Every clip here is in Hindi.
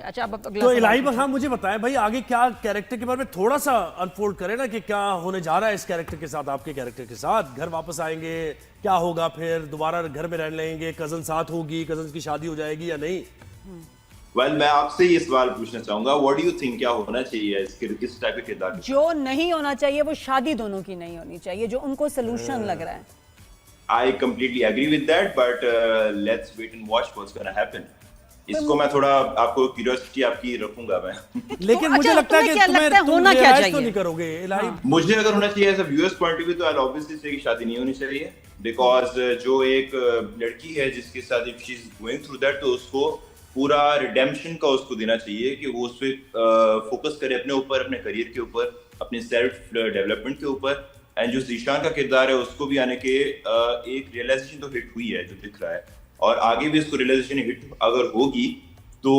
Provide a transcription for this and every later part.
अच्छा अब अगला तो सवाल इलाही पूछो। हाँ मुझे बताएं भाई, आगे क्या कैरेक्टर के बारे में थोड़ा सा अनफोल्ड करें ना, कि क्या होने जा रहा है इस कैरेक्टर के साथ, आपके कैरेक्टर के साथ। घर वापस आएंगे, क्या होगा फिर, दोबारा घर में रह लेंगे, कजन साथ होगी, कजन की शादी हो जाएगी या नहीं? मैं आपसे ये सवाल पूछना चाहूंगा, व्हाट डू यू थिंक, क्या होना चाहिए इस टाइप के किरदार के साथ? जो नहीं होना चाहिए वो शादी दोनों की नहीं होनी चाहिए, जो उनको सोल्यूशन लग रहा है। I completely agree with that, but let's wait and watch what's gonna happen. इसको मैं थोड़ा आपको क्यूरियोसिटी आपकी रखूंगा मैं। लेकिन मुझे अच्छा, लगता है तुम्हें कि क्या तुम्हें लगता है तुम होना क्या realize तो चाहिए? नहीं करोगे इलाही। मुझे अगर होना चाहिए as a viewers point of view, तो आई ऑब्वियसली से कि शादी नहीं होनी चाहिए, बिकॉज जो एक लड़की है जिसके साथ if she is going through that, तो उसको पूरा रिडेम्पशन का उसको देना चाहिए कि वो उस पे फोकस करे अपने ऊपर, अपने करियर के ऊपर, अपने सेल्फ डेवलपमेंट के ऊपर। एंड जो जीशान का किरदार है उसको भी आने के एक रियलाइजेशन तो हिट हुई है जो दिख रहा है, और आगे भी इसको रियलाइजेशन हिट अगर होगी तो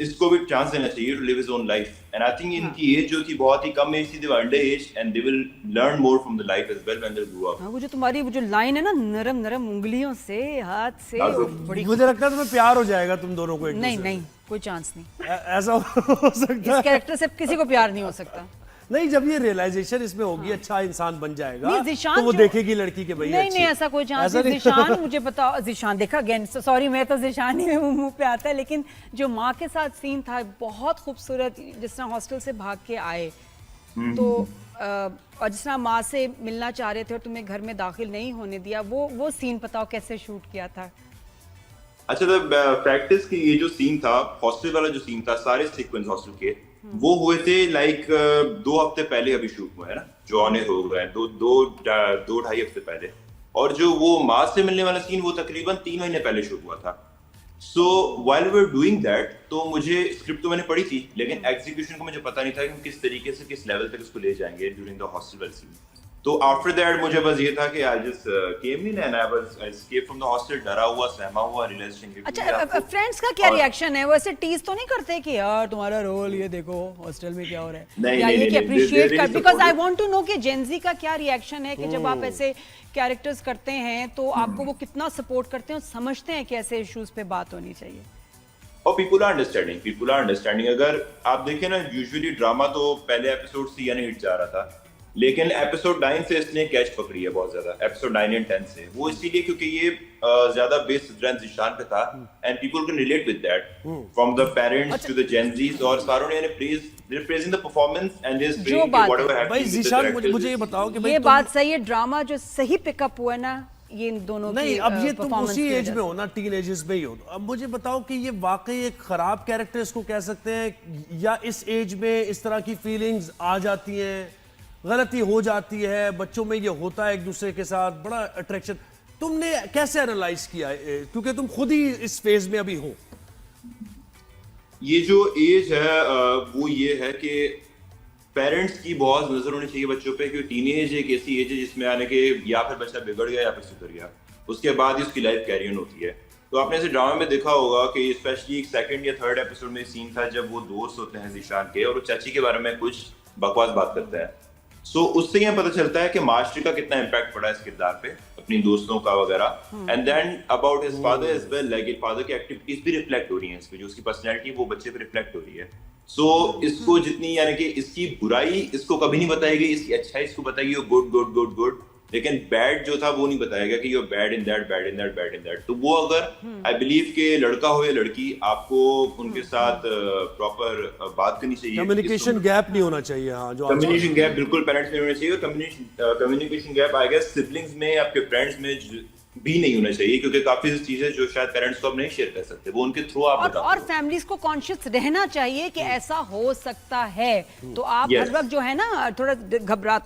इसको भी चांस देना चाहिए to live his own life. And I think इनकी एज जो थी बहुत ही कम एज थी, they were under age and they will learn more from the life as well when they grow up. हाँ, वो जो तुम्हारी वो जो लाइन है ना, नरम नरम उंगलियों से, हाथ से, वो बड़ी मुझे लगता है तुम्हें प्यार हो जाएगा तुम दोनों को एक नहीं दूसरे नहीं, कोई चांस नहीं। से। ऐसा हो सकता इस है? कैरेक्टर से किसी को प्यार नहीं हो सकता। नहीं, जब ये रियलाइजेशन इसमें होगी, अच्छा इंसान बन जाएगा, नहीं, ज़ीशान तो वो जो- देखेगी लड़की के भाई नहीं अच्छी। नहीं, ऐसा कोई चांस ऐसा नहीं। नहीं। ज़ीशान मुझे बताओ, ज़ीशान देखा अगेन, सॉरी मैं तो ज़ीशान ही मुंह पे आता है, लेकिन जो माँ के साथ सीन था बहुत खूबसूरत, जिस तरह हॉस्टल से भाग के आए तो और जिस तरह माँ से मिलना चाह रहे थे और तुम्हें घर में दाखिल नहीं होने दिया, वो सीन बताओ कैसे शूट किया था? अच्छा, तो प्रैक्टिस की ये जो सीन था, हॉस्टल वाला जो सीन था, सारे सीक्वेंस हॉस्टल के वो हुए थे लाइक 2 हफ्ते पहले अभी शूट हुआ है ना, जो ऑन एयर हो गए हैं, दो ढाई हफ्ते पहले। और जो वो माँ से मिलने वाला सीन वो तकरीबन 3 महीने पहले शूट हुआ था। So while we were doing that, तो मुझे स्क्रिप्ट तो मैंने पढ़ी थी, लेकिन एग्जीक्यूशन को मुझे पता नहीं था कि हम किस तरीके से किस लेवल तक इसको ले जाएंगे ड्यूरिंग द हॉस्टल वाला सीन। तो आफ्टर दैट मुझे बस ये था कि I just came in and I escape from the hostel, डरा हुआ, सहमा हुआ, रियलाइजेशन। अच्छा, फ्रेंड्स का क्या रिएक्शन है? वो ऐसे टीज तो नहीं करते कि यार तुम्हारा रोल ये देखो हॉस्टल में क्या हो रहा है, नहीं, या नहीं, ये कि नहीं, अप्रिशिएट they कर, really because I supportive. Want to know कि जेनजी का क्या रिएक्शन है कि जब आप ऐसे कैरेक्टर्स करते हैं तो आपको वो कितना सपोर्ट करते हैं और समझते हैं कि ऐसे इश्यूज पे बात होनी चाहिए। और पीपल आर अंडरस्टैंडिंग। अगर आप देखें ना, यूजुअली ड्रामा तो पहले एपिसोड से यानी हिट जा रहा था, लेकिन एपिसोड 9 से इसने कैच पकड़ी है बहुत ज्यादा, एपिसोड 9 एंड 10 से। वो इसीलिए क्योंकि ये ज्यादा बेस्ड स्ट्रेंथ ज़ीशान पे था, and people can relate with that from the parents to the Gen Zs, और सारों ने praising the performance and is जो बात है, भाई ज़ीशान मुझे ये बताओ कि भाई ये तुम- बात सही है, ड्रामा जो सही पिकअप हुआ ना ये इन दोनों नहीं, की अब ये तुम performance उसी की एज वजह में से। हो ना, टीन एजेस में ही हो, अब मुझे बताओ कि ये वाकई एक खराब कैरेक्टर इसको कह सकते हैं, या इस एज में इस तरह की फीलिंग्स आ जाती हैं, गलती हो जाती है, बच्चों में ये होता है एक दूसरे के साथ बड़ा अट्रैक्शन, तुमने कैसे एनालाइज किया है, क्योंकि तुम खुद ही इस फेज में अभी हो? ये जो एज है वो ये है कि पेरेंट्स की बहुत नजर होनी चाहिए बच्चों पे, क्योंकि टीनेज एक ऐसी एज है जिसमें आने के या फिर बच्चा बिगड़ गया या फिर सुधर गया, उसके बाद ही उसकी लाइफ कैरी ऑन होती है। तो आपने ऐसे ड्रामा में देखा होगा कि स्पेशली एक सेकंड या थर्ड एपिसोड में सीन था जब वो दोस्त होते हैं ज़ीशान के, और वो चाची के बारे में कुछ बकवास बात करते हैं। सो उससे यह पता चलता है कि मास्टर का कितना इम्पैक्ट पड़ा है इस किरदार पे, अपनी दोस्तों का वगैरह। And then about his father as well, like father की एक्टिविटीज भी रिफ्लेक्ट हो रही हैं इस पे, जो उसकी पर्सनैलिटी वो बच्चे पे रिफ्लेक्ट हो रही है। सो इसको जितनी यानी कि इसकी बुराई इसको कभी नहीं बताई गई, इसकी अच्छाई इसको बताई गई, गुड गुड गुड गुड, लेकिन बैड जो था वो नहीं बताया गया कि you bad in that, bad in that, bad in that. तो वो अगर आई बिलीव के लड़का हो या लड़की, आपको उनके साथ प्रॉपर बात करनी चाहिए, कम्युनिकेशन गैप नहीं होना चाहिए। हाँ, जो कम्युनिकेशन गैप बिल्कुल पेरेंट्स में होना चाहिए, communication gap I guess siblings में, आपके फ्रेंड्स में भी नहीं होना चाहिए, क्योंकि काफी चीजें जो शायद पेरेंट्स को आप नहीं शेयर कर सकते, वो उनके थ्रू आप बताते और हो। फैमिलीज को कॉन्शियस रहना चाहिए कि ऐसा हो सकता है, तो आप Yes. हर वक्त जो है ना थोड़ा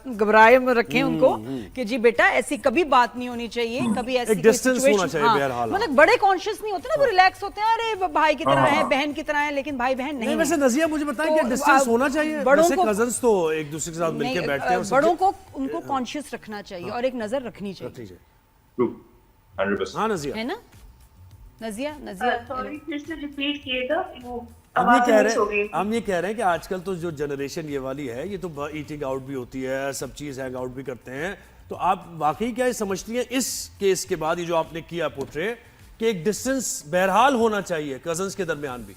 घबराए में रखें उनको कि जी बेटा ऐसी कभी बात नहीं होनी चाहिए, कभी ऐसी एक कोई distance situation- होना चाहिए, हाँ, बहरहाल। मतलब बड़े कॉन्शियस नहीं होते ना, वो रिलैक्स होते हैं, अरे भाई की तरह है, बहन की तरह है, लेकिन भाई बहन नहीं नहीं, है। वैसे नजिया मुझे बताएं तो कि डिस्टेंस अब होना चाहिए, बड़ों वैसे को- कजन्स तो एक दूसरे के साथ मिलके नहीं, बैठते हैं और बड़ों को उनको कॉन्शियस रखना चाहिए और एक नजर रखनी चाहिए, True. 100%. हाँ नजिया, है ना? नजिया नजिया सॉरी, फिर से रिपीट किएगा, वो हम ये आवाज कह मिस हो रहे गई। हैं हम ये कह रहे हैं कि आजकल तो जो जनरेशन ये वाली है, ये तो ईटिंग आउट भी होती है, सब चीज़ हैंग आउट भी करते हैं, तो आप वाकई क्या समझती हैं इस केस के बाद, ये जो आपने किया पोर्ट्रे, कि एक डिस्टेंस बहरहाल होना चाहिए कजन्स के दरमियान भी?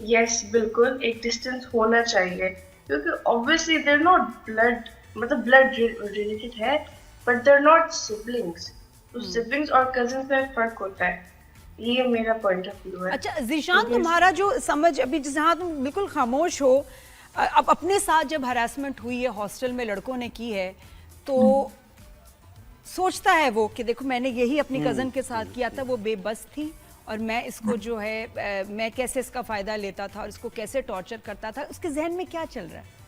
यस बिल्कुल एक डिस्टेंस होना चाहिए क्योंकि ऑब्वियसली देर नॉट ब्लड मतलब ब्लड रिलेटेड है बट देर नॉट सिबलिंग्स तो सिबलिंग्स और कजिन्स में फर्क होता है ये मेरा पॉइंट ऑफ व्यू है अच्छा ज़ीशान, तुम्हारा जो समझ अभी जहाँ तुम बिल्कुल खामोश हो, अब अपने साथ जब हरासमेंट हुई है हॉस्टल में लड़कों ने की है तो सोचता है वो कि देखो मैंने यही अपनी कज़न के साथ किया था, वो बेबस थी और मैं इसको जो है मैं कैसे इसका फ़ायदा लेता था और इसको कैसे टॉर्चर करता था, उसके जहन में क्या चल रहा है?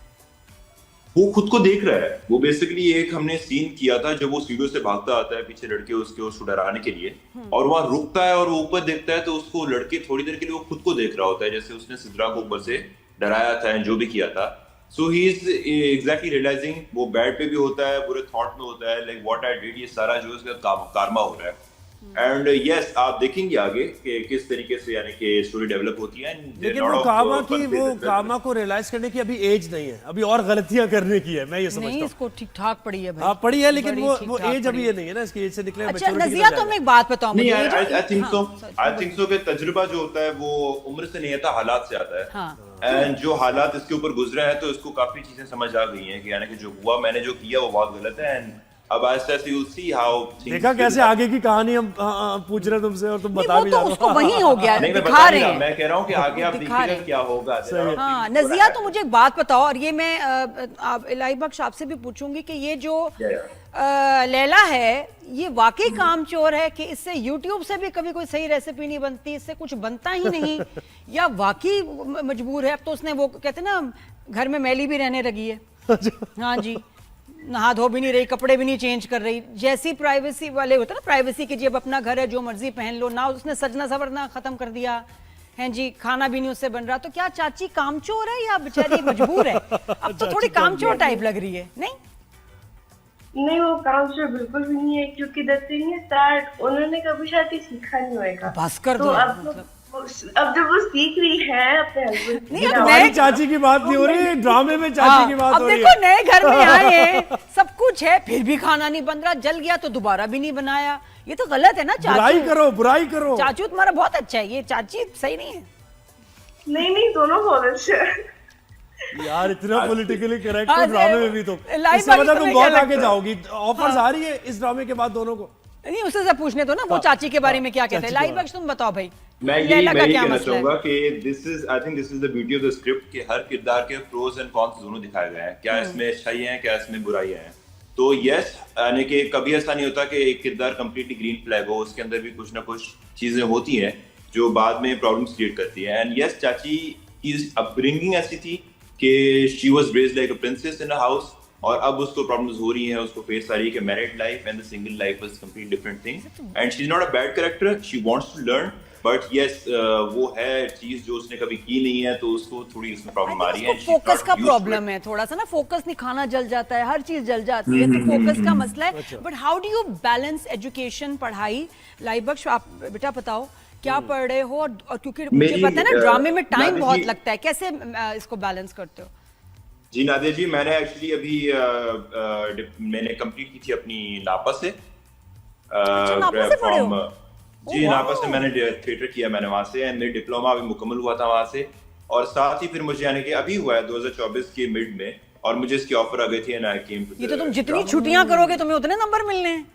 वो खुद को देख रहा है। वो बेसिकली एक हमने सीन किया था जब वो सीढ़ियों से भागता आता है, पीछे लड़के उसको डराने के लिए, और वहां रुकता है और वो ऊपर देखता है तो उसको लड़के थोड़ी देर के लिए वो खुद को देख रहा होता है जैसे उसने सिद्रा को ऊपर से डराया था जो भी किया था। सो ही इज एग्जैक्टली रियलाइजिंग वो बेड पे भी होता है, पूरे थॉट में होता है लाइक व्हाट आई डिड, ये सारा जो उसका कारमा हो रहा है। एंड यस आप देखेंगे आगे कि किस तरीके से यानी कि स्टोरी डेवलप होती है। लेकिन वो कामा को रियलाइज करने की अभी एज नहीं है, अभी और गलतियां करने की है, मैं ये समझता हूं। नहीं, इसको ठीक ठाक पड़ी है भाई। हाँ पड़ी है लेकिन वो एज अभी ये नहीं है ना, इसकी एज से निकले। अच्छा नज़िया, तुम एक बात बताओ मुझे। आई थिंक सो कि तजुर्बा जो होता है वो उम्र से नहीं आता, हालात से आता है। एंड जो हालात इसके ऊपर गुजरे हैं तो इसको काफी चीजें समझ आ गई हैं कि यानी कि जो हुआ, मैंने जो किया वो बहुत गलत है। एंड अब ऐसे ऐसे you'll see how देखा कैसे आगे की कहानी हम पूछ रहे तुमसे और तुम बता भी तो जा रहे उसको वही हो गया, नहीं, मैं दिखा रहे हैं। मैं कह रहा हूँ कि आगे आप देखिएगा क्या होगा। हाँ नज़िया, तो मुझे एक बात बताओ, और ये मैं इलाही बख्श आपसे भी पूछूंगी कि ये जो लैला है ये वाकई कामचोर है कि इससे YouTube से भी कभी कोई सही रेसिपी नहीं बनती, इससे कुछ बनता ही नहीं, या वाकई मजबूर है? अब तो उसने वो कहते ना घर में मैली भी रहने लगी है। हाँ जी, नहा धो भी नहीं रही, कपड़े भी नहीं चेंज कर रही, जैसी प्राइवेसी वाले होते ना, प्राइवेसी की जब अपना घर है जो मर्जी पहन लो ना, उसने सजना सवरना खत्म कर दिया है जी, खाना भी नहीं उससे बन रहा। तो क्या चाची कामचोर है या बेचारी मजबूर है? अब तो थोड़ी कामचोर टाइप लग रही है। नहीं वो कामचोर बिल्कुल भी नहीं है क्योंकि द थिंग इज दैट उन्होंने कभी शायद सीखा नहीं होगा। बस कर तो दो। अब जब वो सीख रही है अपने हस्बैंड नहीं, अब नए चाची की बात नहीं हो रही, ड्रामे में चाची की बात हो रही है। अब देखो नए घर में आए हैं, सब कुछ है, फिर भी खाना नहीं बन रहा, जल गया तो दोबारा भी नहीं बनाया, ये तो गलत है ना। चाचू बुराई करो। चाचू तुम्हारा बहुत अच्छा है, ये चाची सही नहीं है। नहीं दोनों बहुत अच्छे हैं यार, इतना पॉलिटिकली करेक्ट ड्रामे में भी तो इससे मतलब तुम बहुत आगे जाओगी। ऑफर्स आ रही है इस ड्रामे के बाद दोनों को। नहीं, उससे से पूछने दो ना वो चाची के बारे में क्या कहते हैं। लाइव बख्श तुम बताओ भाई। मैं यही कहना चाहूंगा कि I think this is the beauty of the script कि हर किरदार के प्रोज एंड कॉन्स दोनों दिखाए गए हैं, क्या इसमें अच्छाई है क्या इसमें बुराई है। तो यस, यानी कि कभी ऐसा नहीं होता कि एक किरदार कंप्लीटली ग्रीन फ्लैग हो, उसके अंदर भी कुछ ना कुछ चीजें होती हैं जो बाद में प्रॉब्लम्स क्रिएट करती है। एंड यस, चाची की अपब्रिंगिंग ऐसी थी कि she was raised like a princess in a house, और अब उसको प्रॉब्लम्स हो रही हैं, उसको फेस आ रही है कि married life and the single life is complete different thing. And she is not a bad character, she wants to learn, but yes वो है चीज जो उसने कभी की नहीं है तो उसको थोड़ी इसमें प्रॉब्लम आ रही है। फोकस का प्रॉब्लम है थोड़ा सा ना, फोकस नहीं, खाना जल जाता है, हर चीज जल जाती है, तो फोकस का मसला है। But how do you balance education, पढ़ाई? लाइव बख्श आप बेटा बताओ क्या पढ़ रहे हो, और क्योंकि मुझे पता है ना ड्रामे में टाइम बहुत लगता है, कैसे इसको बैलेंस करते हो? जी नादिया जी, मैंने एक्चुअली अभी मैंने कंप्लीट की थी अपनी नापा से। नापा से पढ़े हो? जी नापा से मैंने थिएटर किया मैंने वहां से, एंड मेरी डिप्लोमा अभी मुकम्मल हुआ था वहां से, और साथ ही फिर मुझे यानी कि अभी हुआ है 2024 के मिड में, और मुझे इसकी ऑफर आ गई थी एंड आई केम टू। ये तो तुम जितनी छुट्टियां करोगे तुम्हें उतने नंबर मिलने हैं।